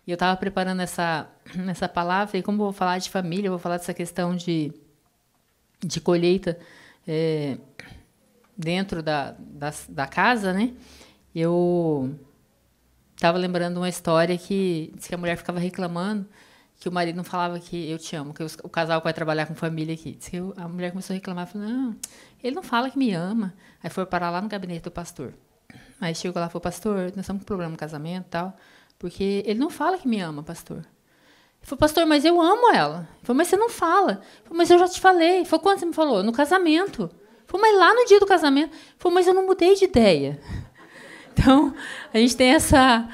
E eu estava preparando essa palavra, e como eu vou falar de família, eu vou falar dessa questão de colheita dentro da casa, né? Eu estava lembrando uma história que diz que a mulher ficava reclamando que o marido não falava que eu te amo, que o casal que vai trabalhar com família aqui. Diz que a mulher começou a reclamar, falou, não, ele não fala que me ama. Aí foi parar lá no gabinete do pastor. Aí chegou lá e falou, pastor, nós estamos com problema no casamento e tal, porque ele não fala que me ama, pastor. Ele falou, pastor, mas eu amo ela. Ele falou, mas você não fala. Ele falou, mas eu já te falei. Ele falou, quando você me falou? No casamento. Ele falou, mas lá no dia do casamento. Ele falou, mas eu não mudei de ideia. Então, a gente tem essa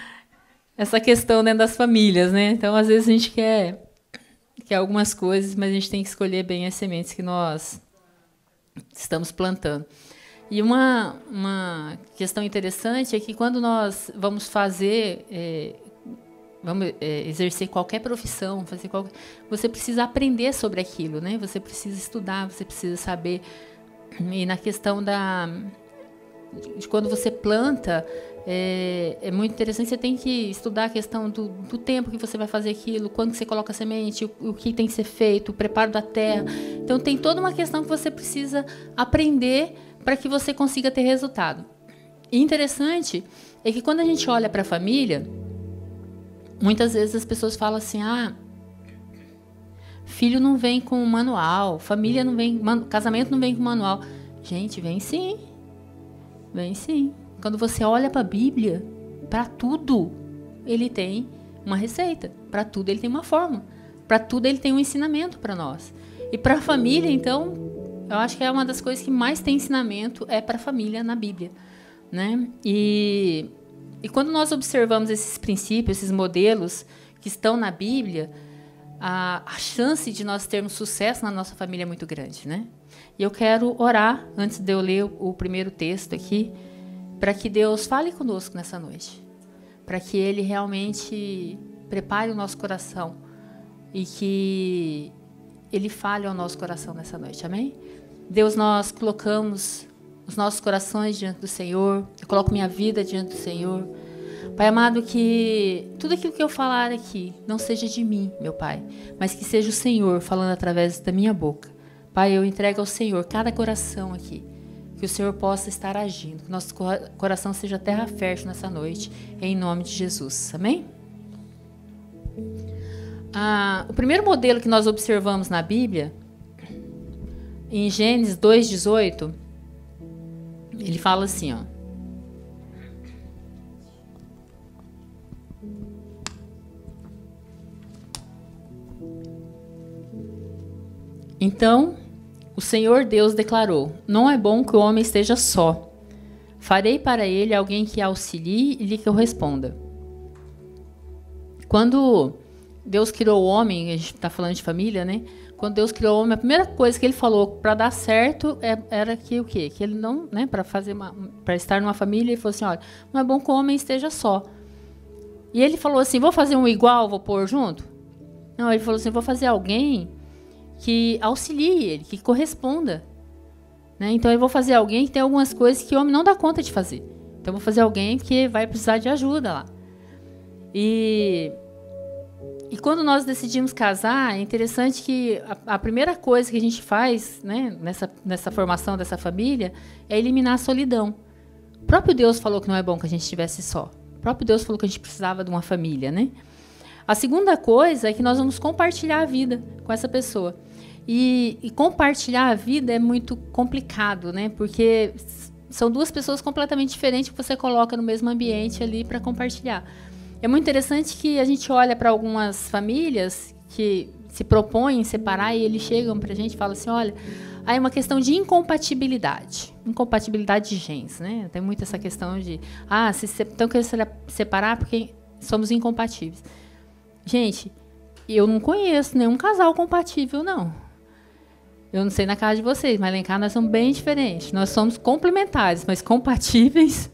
questão dentro das famílias, né? Então, às vezes, a gente quer algumas coisas, mas a gente tem que escolher bem as sementes que nós estamos plantando. E uma questão interessante é que quando nós vamos fazer, exercer qualquer profissão, você precisa aprender sobre aquilo, né? Você precisa estudar, você precisa saber. E na questão de quando você planta, é muito interessante, você tem que estudar a questão do tempo que você vai fazer aquilo, quando que você coloca a semente, o que tem que ser feito, o preparo da terra. Então, tem toda uma questão que você precisa aprender para que você consiga ter resultado. E interessante é que quando a gente olha para a família, muitas vezes as pessoas falam assim, filho não vem com manual, família não vem, casamento não vem com manual. Gente, vem sim. Vem sim. Quando você olha para a Bíblia, para tudo ele tem uma receita, para tudo ele tem uma forma, para tudo ele tem um ensinamento para nós. E para a família, então, eu acho que é uma das coisas que mais tem ensinamento para a família na Bíblia, né? E quando nós observamos esses princípios, esses modelos que estão na Bíblia, a chance de nós termos sucesso na nossa família é muito grande, né? E eu quero orar, antes de eu ler o primeiro texto aqui, para que Deus fale conosco nessa noite, para que Ele realmente prepare o nosso coração e que Ele fale ao nosso coração nessa noite, amém? Deus, nós colocamos os nossos corações diante do Senhor, eu coloco minha vida diante do Senhor. Pai amado, que tudo aquilo que eu falar aqui não seja de mim, meu Pai, mas que seja o Senhor falando através da minha boca. Pai, eu entrego ao Senhor cada coração aqui, que o Senhor possa estar agindo, que nosso coração seja terra fértil nessa noite, em nome de Jesus, amém? O primeiro modelo que nós observamos na Bíblia, em Gênesis 2:18, ele fala assim, Então, o Senhor Deus declarou, não é bom que o homem esteja só. Farei para ele alguém que auxilie e lhe corresponda. Quando Deus criou o homem, a gente está falando de família, né? Quando Deus criou o homem, a primeira coisa que ele falou para dar certo era que o quê? Que ele não, né? Para estar numa família, ele falou assim, olha, não é bom que o homem esteja só. E ele falou assim, vou fazer um igual, vou pôr junto? Não, ele falou assim, vou fazer alguém que auxilie ele, que corresponda. Né? Então, eu vou fazer alguém que tem algumas coisas que o homem não dá conta de fazer. Então, eu vou fazer alguém que vai precisar de ajuda lá. E quando nós decidimos casar, é interessante que a primeira coisa que a gente faz, né, nessa formação dessa família é eliminar a solidão. O próprio Deus falou que não é bom que a gente estivesse só. O próprio Deus falou que a gente precisava de uma família, né? A segunda coisa é que nós vamos compartilhar a vida com essa pessoa. E compartilhar a vida é muito complicado, né? Porque são duas pessoas completamente diferentes que você coloca no mesmo ambiente ali para compartilhar. É muito interessante que a gente olha para algumas famílias que se propõem separar e eles chegam para a gente e falam assim, olha, aí é uma questão de incompatibilidade de genes, né? Tem muito essa questão de, então quer separar porque somos incompatíveis. Gente, eu não conheço nenhum casal compatível, não. Eu não sei na casa de vocês, mas lá em casa nós somos bem diferentes. Nós somos complementares, mas compatíveis.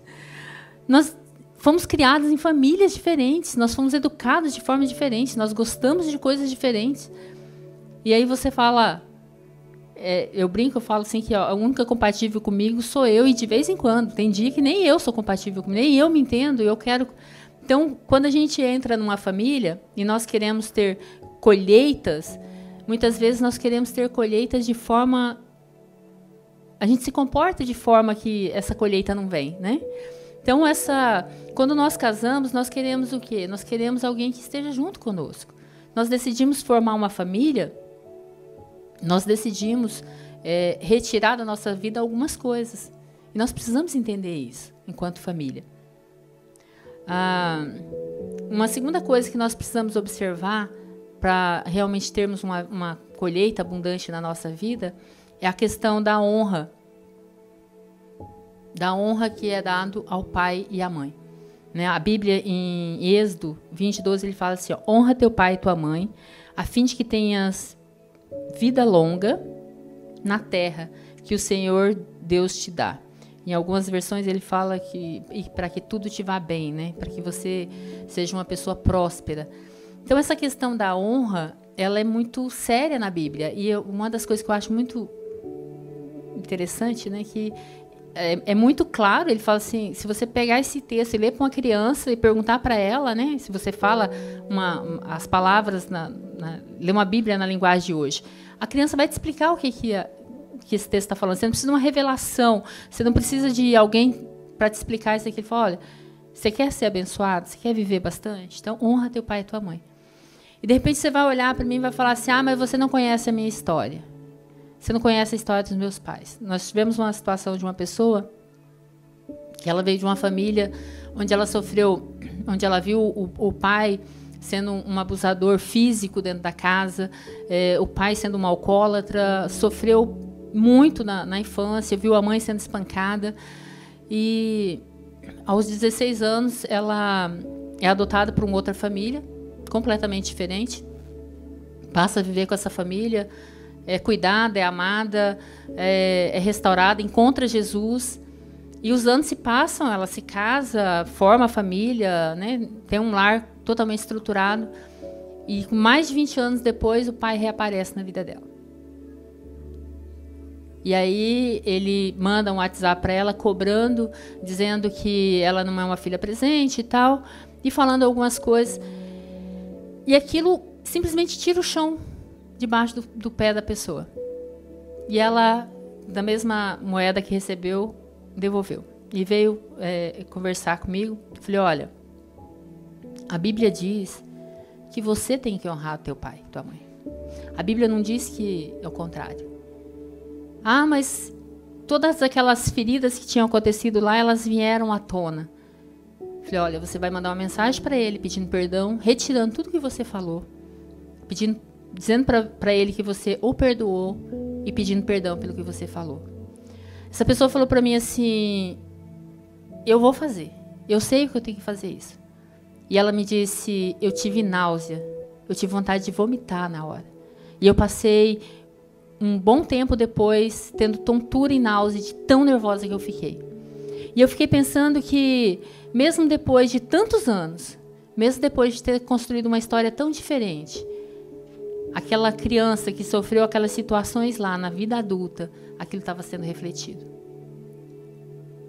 Nós fomos criados em famílias diferentes, nós fomos educados de formas diferentes, nós gostamos de coisas diferentes. E aí você fala, eu brinco, eu falo assim que a única compatível comigo sou eu, e de vez em quando, tem dia que nem eu sou compatível comigo, nem eu me entendo, e eu quero Então, quando a gente entra numa família e nós queremos ter colheitas, muitas vezes nós queremos ter colheitas de forma... A gente se comporta de forma que essa colheita não vem, né? Então, quando nós casamos, nós queremos o quê? Nós queremos alguém que esteja junto conosco. Nós decidimos formar uma família, nós decidimos retirar da nossa vida algumas coisas. E nós precisamos entender isso, enquanto família. Uma segunda coisa que nós precisamos observar para realmente termos uma colheita abundante na nossa vida é a questão da honra que é dado ao pai e à mãe. Né? A Bíblia, em Êxodo 20:12, ele fala assim, ó, honra teu pai e tua mãe, a fim de que tenhas vida longa na terra que o Senhor Deus te dá. Em algumas versões ele fala que para que tudo te vá bem, né? Para que você seja uma pessoa próspera. Então, essa questão da honra, ela é muito séria na Bíblia. E uma das coisas que eu acho muito interessante, né, que é muito claro, ele fala assim, se você pegar esse texto e ler para uma criança e perguntar para ela, né, se você fala as palavras, lê uma Bíblia na linguagem de hoje, a criança vai te explicar o que esse texto está falando. Você não precisa de uma revelação, você não precisa de alguém para te explicar isso aqui. Ele fala, olha, você quer ser abençoado? Você quer viver bastante? Então, honra teu pai e tua mãe. E, de repente, você vai olhar para mim e vai falar assim, mas você não conhece a minha história. Você não conhece a história dos meus pais. Nós tivemos uma situação de uma pessoa que ela veio de uma família onde ela sofreu, onde ela viu o pai sendo um abusador físico dentro da casa, o pai sendo um alcoólatra, sofreu muito na infância, viu a mãe sendo espancada e aos 16 anos ela é adotada por uma outra família, completamente diferente, passa a viver com essa família, é cuidada, é amada, é restaurada, encontra Jesus. E os anos se passam, ela se casa, forma a família, né, tem um lar totalmente estruturado. E mais de 20 anos depois, o pai reaparece na vida dela. E aí ele manda um WhatsApp para ela, cobrando, dizendo que ela não é uma filha presente e tal, e falando algumas coisas. E aquilo simplesmente tira o chão debaixo do pé da pessoa. E ela, da mesma moeda que recebeu, devolveu. E veio conversar comigo. Eu falei, olha, a Bíblia diz que você tem que honrar teu pai e tua mãe. A Bíblia não diz que é o contrário. Mas todas aquelas feridas que tinham acontecido lá, elas vieram à tona. Eu falei, olha, você vai mandar uma mensagem para ele, pedindo perdão, retirando tudo que você falou, dizendo para ele que você o perdoou e pedindo perdão pelo que você falou. Essa pessoa falou para mim assim, eu vou fazer, eu sei que eu tenho que fazer isso. E ela me disse, eu tive náusea, eu tive vontade de vomitar na hora. E eu passei um bom tempo depois tendo tontura e náusea de tão nervosa que eu fiquei. E eu fiquei pensando que, mesmo depois de tantos anos, mesmo depois de ter construído uma história tão diferente, aquela criança que sofreu aquelas situações lá na vida adulta, aquilo estava sendo refletido.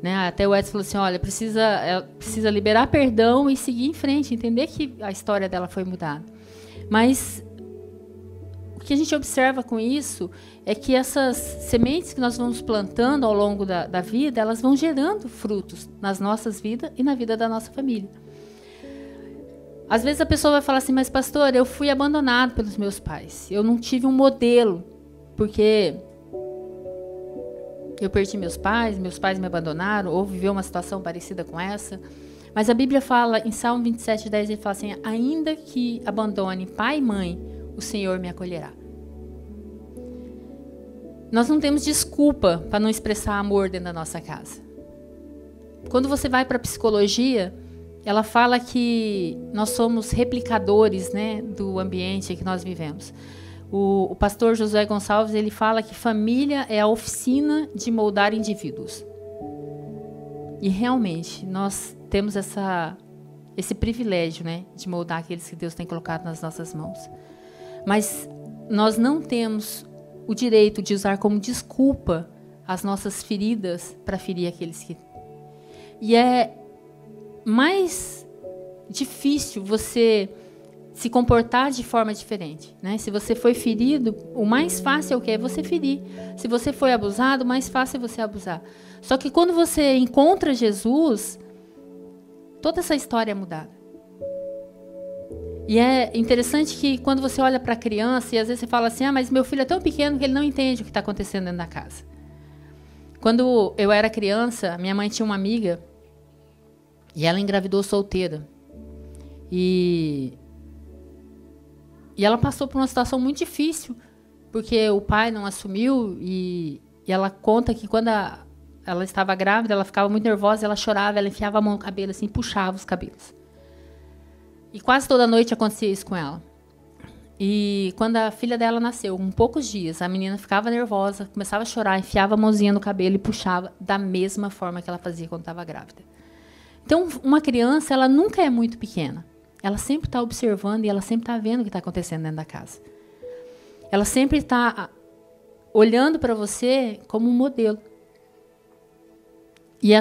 Né? Até o Edson falou assim, olha, precisa liberar perdão e seguir em frente, entender que a história dela foi mudada. Mas o que a gente observa com isso é que essas sementes que nós vamos plantando ao longo da vida, elas vão gerando frutos nas nossas vidas e na vida da nossa família. Às vezes a pessoa vai falar assim, mas pastor, eu fui abandonado pelos meus pais. Eu não tive um modelo, porque eu perdi meus pais me abandonaram, ou viveu uma situação parecida com essa. Mas a Bíblia fala, em Salmo 27:10, ele fala assim, ainda que abandone pai e mãe, o Senhor me acolherá. Nós não temos desculpa para não expressar amor dentro da nossa casa. Quando você vai para a psicologia, ela fala que nós somos replicadores, né, do ambiente que nós vivemos. O pastor Josué Gonçalves, ele fala que família é a oficina de moldar indivíduos. E realmente, nós temos esse privilégio, né, de moldar aqueles que Deus tem colocado nas nossas mãos. Mas nós não temos o direito de usar como desculpa as nossas feridas para ferir aqueles que... E é mais difícil você se comportar de forma diferente, né? Se você foi ferido, o mais fácil é o quê? É você ferir. Se você foi abusado, o mais fácil é você abusar. Só que quando você encontra Jesus, toda essa história é mudada. E é interessante que quando você olha para a criança, e às vezes você fala assim, mas meu filho é tão pequeno que ele não entende o que está acontecendo dentro da casa. Quando eu era criança, minha mãe tinha uma amiga, e ela engravidou solteira. E ela passou por uma situação muito difícil, porque o pai não assumiu, e ela conta que quando ela estava grávida, ela ficava muito nervosa, ela chorava, ela enfiava a mão no cabelo, assim, puxava os cabelos. E quase toda noite acontecia isso com ela. E quando a filha dela nasceu, com poucos dias, a menina ficava nervosa, começava a chorar, enfiava a mãozinha no cabelo e puxava da mesma forma que ela fazia quando estava grávida. Então, uma criança, ela nunca é muito pequena. Ela sempre está observando e ela sempre está vendo o que está acontecendo dentro da casa. Ela sempre está olhando para você como um modelo. E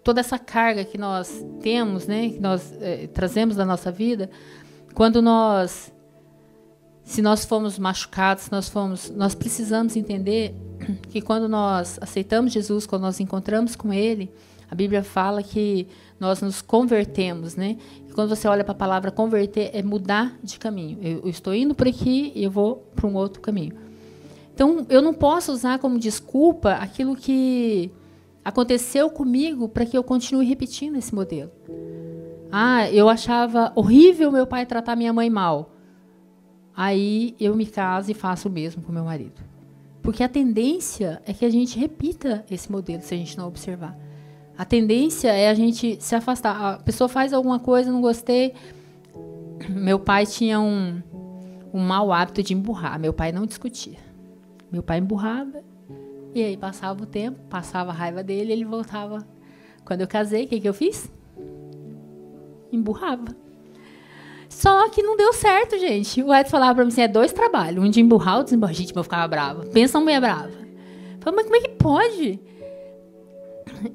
toda essa carga que nós temos, né, que nós trazemos da nossa vida, se nós fomos machucados, nós precisamos entender que quando nós aceitamos Jesus, quando nós encontramos com Ele, a Bíblia fala que nós nos convertemos, né? E quando você olha para a palavra converter, é mudar de caminho. Eu estou indo por aqui e eu vou para um outro caminho. Então, eu não posso usar como desculpa aquilo que aconteceu comigo para que eu continue repetindo esse modelo. Eu achava horrível meu pai tratar minha mãe mal. Aí eu me caso e faço o mesmo com meu marido. Porque a tendência é que a gente repita esse modelo se a gente não observar. A tendência é a gente se afastar. A pessoa faz alguma coisa, não gostei. Meu pai tinha um mau hábito de emburrar. Meu pai não discutia. Meu pai emburrava. E aí passava o tempo, passava a raiva dele, ele voltava. Quando eu casei, o que eu fiz? Emburrava. Só que não deu certo, gente. O Edson falava pra mim assim, é 2 trabalhos. Um de emburrar, outro de emburrar. Gente, eu ficava brava. Pensa uma mulher brava. Eu falei, mas como é que pode?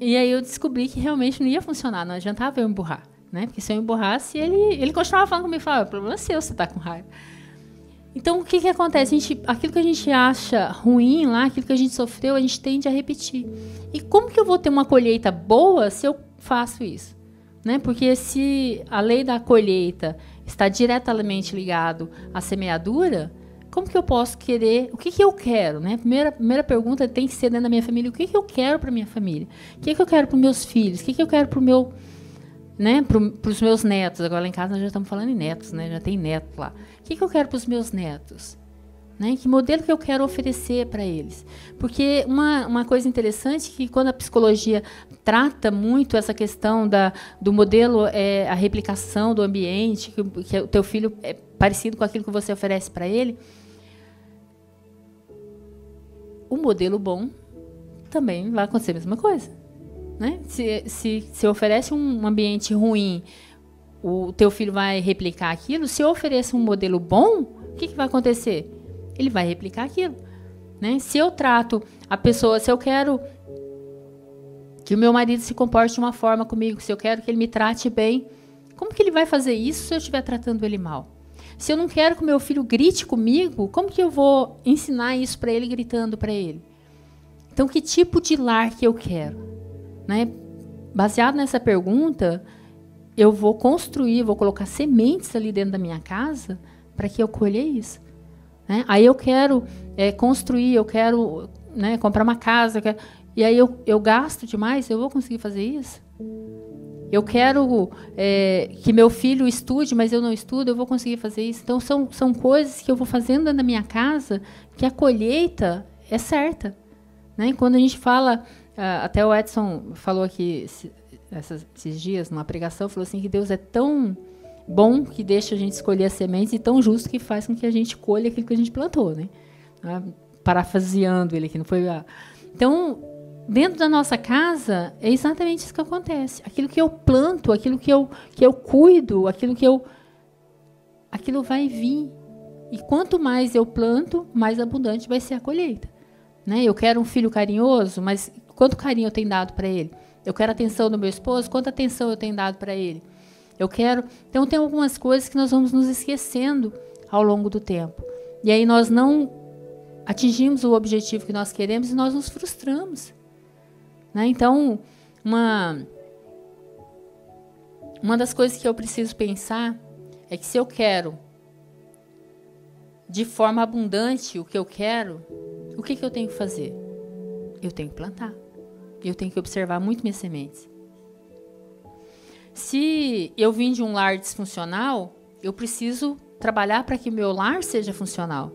E aí eu descobri que realmente não ia funcionar. Não adiantava eu emburrar, né? Porque se eu emburrasse, ele continuava falando comigo. Falava, o problema é seu, você tá com raiva. Então, o que acontece? Aquilo que a gente acha ruim lá, aquilo que a gente sofreu, a gente tende a repetir. E como que eu vou ter uma colheita boa se eu faço isso? Né? Porque se a lei da colheita está diretamente ligado à semeadura, como que eu posso querer? O que eu quero? Né? Primeira pergunta tem que ser dentro da minha família. O que eu quero para minha família? O que eu quero para os meus filhos? O que eu quero para o meu... Né, para os meus netos. Agora lá em casa nós já estamos falando em netos, né? Já tem neto lá. O que eu quero para os meus netos? Né? Que modelo que eu quero oferecer para eles? Porque uma coisa interessante é que quando a psicologia trata muito essa questão do modelo, a replicação do ambiente, que o teu filho é parecido com aquilo que você oferece para ele, o modelo bom também vai acontecer a mesma coisa. Né? Se oferece um ambiente ruim, o teu filho vai replicar aquilo. Se eu ofereço um modelo bom, o que vai acontecer? Ele vai replicar aquilo. Né? Se eu trato a pessoa, se eu quero que o meu marido se comporte de uma forma comigo, se eu quero que ele me trate bem, como que ele vai fazer isso se eu estiver tratando ele mal? Se eu não quero que o meu filho grite comigo, como que eu vou ensinar isso para ele gritando para ele? Então, que tipo de lar que eu quero? Né? Baseado nessa pergunta, eu vou construir, vou colocar sementes ali dentro da minha casa para que eu colher isso. Né? Aí eu quero construir, eu quero, né, comprar uma casa, e aí eu gasto demais, eu vou conseguir fazer isso? Eu quero que meu filho estude, mas eu não estudo, eu vou conseguir fazer isso? Então, são coisas que eu vou fazendo dentro da minha casa que a colheita é certa. Né? Quando a gente fala... até o Edson falou aqui esses dias, numa pregação, falou assim que Deus é tão bom que deixa a gente escolher as sementes e tão justo que faz com que a gente colha aquilo que a gente plantou, né? Parafraseando ele aqui, não foi? Então, dentro da nossa casa, é exatamente isso que acontece. Aquilo que eu planto, aquilo que eu cuido, aquilo vai vir. E quanto mais eu planto, mais abundante vai ser a colheita. Né? Eu quero um filho carinhoso, mas quanto carinho eu tenho dado para ele? Eu quero a atenção do meu esposo, quanta atenção eu tenho dado para ele? Eu quero... Então, tem algumas coisas que nós vamos nos esquecendo ao longo do tempo. E aí nós não atingimos o objetivo que nós queremos e nós nos frustramos. Né? Então, uma das coisas que eu preciso pensar é que se eu quero de forma abundante o que eu quero, o que eu tenho que fazer? Eu tenho que plantar. Eu tenho que observar muito minhas sementes. Se eu vim de um lar disfuncional, eu preciso trabalhar para que meu lar seja funcional.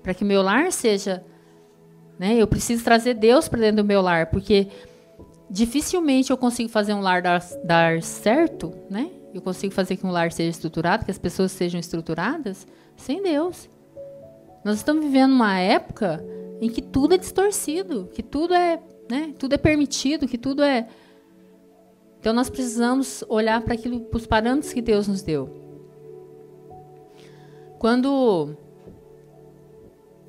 Para que meu lar seja... Né, eu preciso trazer Deus para dentro do meu lar, porque dificilmente eu consigo fazer um lar dar certo, né? Eu consigo fazer que um lar seja estruturado, que as pessoas sejam estruturadas, sem Deus. Nós estamos vivendo uma época em que tudo é distorcido, que tudo é, né, tudo é permitido, que tudo é... Então nós precisamos olhar para aquilo, para os parâmetros que Deus nos deu. Quando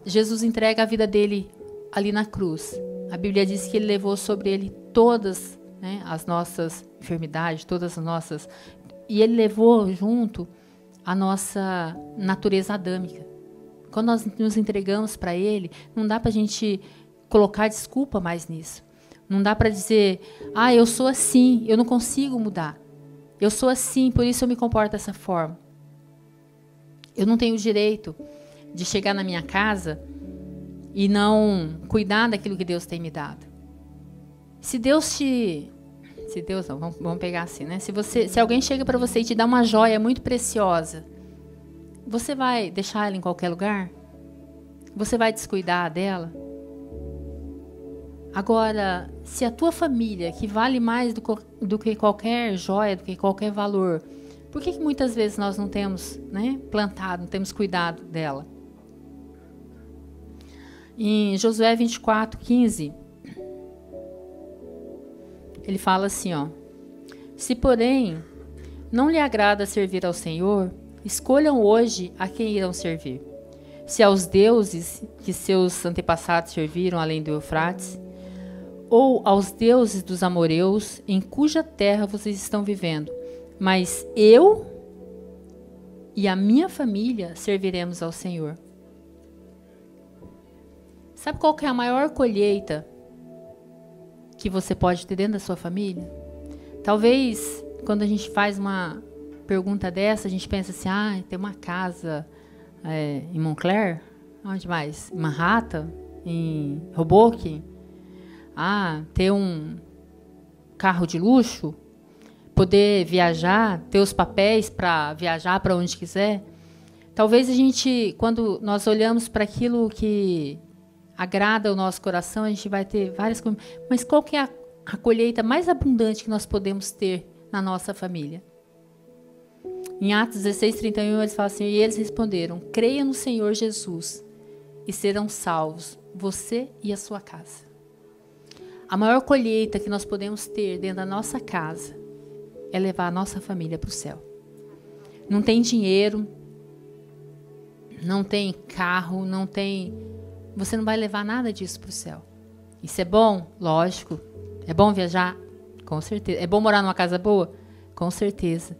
Jesus entrega a vida dele ali na cruz, a Bíblia diz que ele levou sobre ele todas, né, as nossas enfermidades, todas as nossas... E ele levou junto a nossa natureza adâmica. Quando nós nos entregamos para ele, não dá para a gente colocar desculpa mais nisso. Não dá para dizer, eu sou assim, eu não consigo mudar. Eu sou assim, por isso eu me comporto dessa forma. Eu não tenho o direito de chegar na minha casa e não cuidar daquilo que Deus tem me dado. Se Deus não, vamos pegar assim, né? Se alguém chega para você e te dá uma joia muito preciosa, você vai deixar ela em qualquer lugar? Você vai descuidar dela? Agora, se a tua família, que vale mais do que qualquer joia, do que qualquer valor, por que muitas vezes nós não temos, né, plantado, não temos cuidado dela? Em Josué 24:15, ele fala assim, se porém não lhe agrada servir ao Senhor, escolham hoje a quem irão servir. Se aos deuses que seus antepassados serviram além do Eufrates, ou aos deuses dos amorreus, em cuja terra vocês estão vivendo. Mas eu e a minha família serviremos ao Senhor. Sabe qual que é a maior colheita que você pode ter dentro da sua família? Talvez, quando a gente faz uma pergunta dessa, a gente pensa assim, tem uma casa em Montclair, onde mais? Em Manhattan, em Hoboken, ter um carro de luxo, poder viajar, ter os papéis para viajar para onde quiser. Talvez a gente, quando nós olhamos para aquilo que agrada o nosso coração, a gente vai ter várias coisas. Mas qual que é a colheita mais abundante que nós podemos ter na nossa família? Em Atos 16:31, eles falam assim, e eles responderam, creia no Senhor Jesus e serão salvos, você e a sua casa. A maior colheita que nós podemos ter dentro da nossa casa é levar a nossa família para o céu. Não tem dinheiro, não tem carro, não tem... Você não vai levar nada disso para o céu. Isso é bom? Lógico. É bom viajar? Com certeza. É bom morar numa casa boa? Com certeza.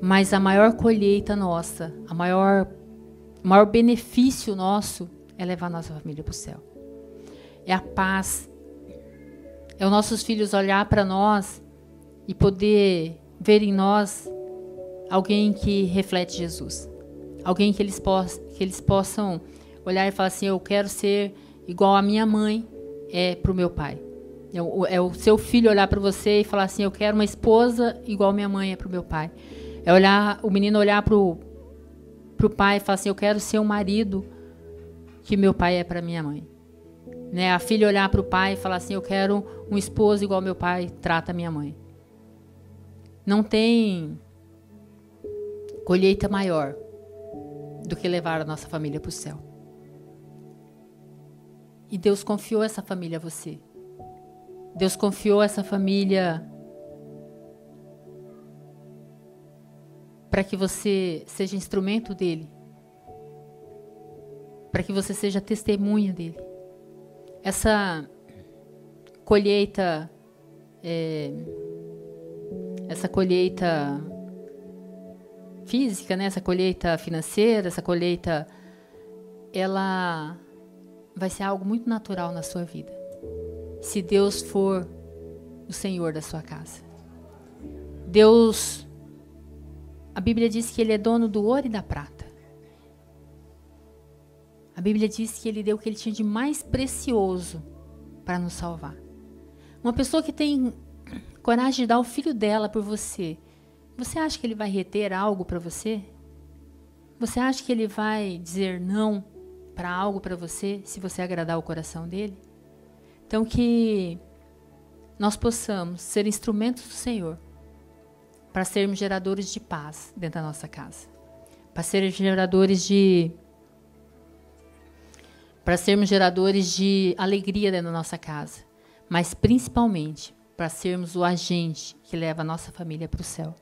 Mas a maior colheita nossa, o maior benefício nosso é levar a nossa família para o céu. É a paz. É os nossos filhos olhar para nós e poder ver em nós alguém que reflete Jesus. Alguém que eles possam olhar e falar assim, eu quero ser igual a minha mãe é para o meu pai. É o seu filho olhar para você e falar assim, eu quero uma esposa igual minha mãe é para o meu pai. É o menino olhar para o pai e falar assim, eu quero ser um marido que meu pai é para minha mãe. Né? A filha olhar para o pai e falar assim, eu quero um esposo igual meu pai trata a minha mãe. Não tem colheita maior do que levar a nossa família para o céu. E Deus confiou essa família a você. Deus confiou essa família para que você seja instrumento dele. Para que você seja testemunha dele. Essa colheita física, né? Essa colheita financeira, essa colheita, ela vai ser algo muito natural na sua vida. Se Deus for o Senhor da sua casa. Deus, a Bíblia diz que Ele é dono do ouro e da prata. A Bíblia diz que Ele deu o que Ele tinha de mais precioso para nos salvar. Uma pessoa que tem coragem de dar o filho dela por você, você acha que Ele vai reter algo para você? Você acha que Ele vai dizer não para algo para você, se você agradar o coração dEle? Então que nós possamos ser instrumentos do Senhor para sermos geradores de paz dentro da nossa casa, para sermos geradores de alegria dentro da nossa casa, mas principalmente para sermos o agente que leva a nossa família para o céu.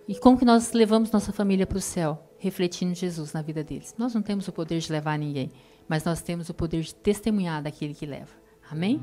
E como que nós levamos nossa família para o céu? Refletindo Jesus na vida deles. Nós não temos o poder de levar ninguém, mas nós temos o poder de testemunhar daquele que leva. Amém?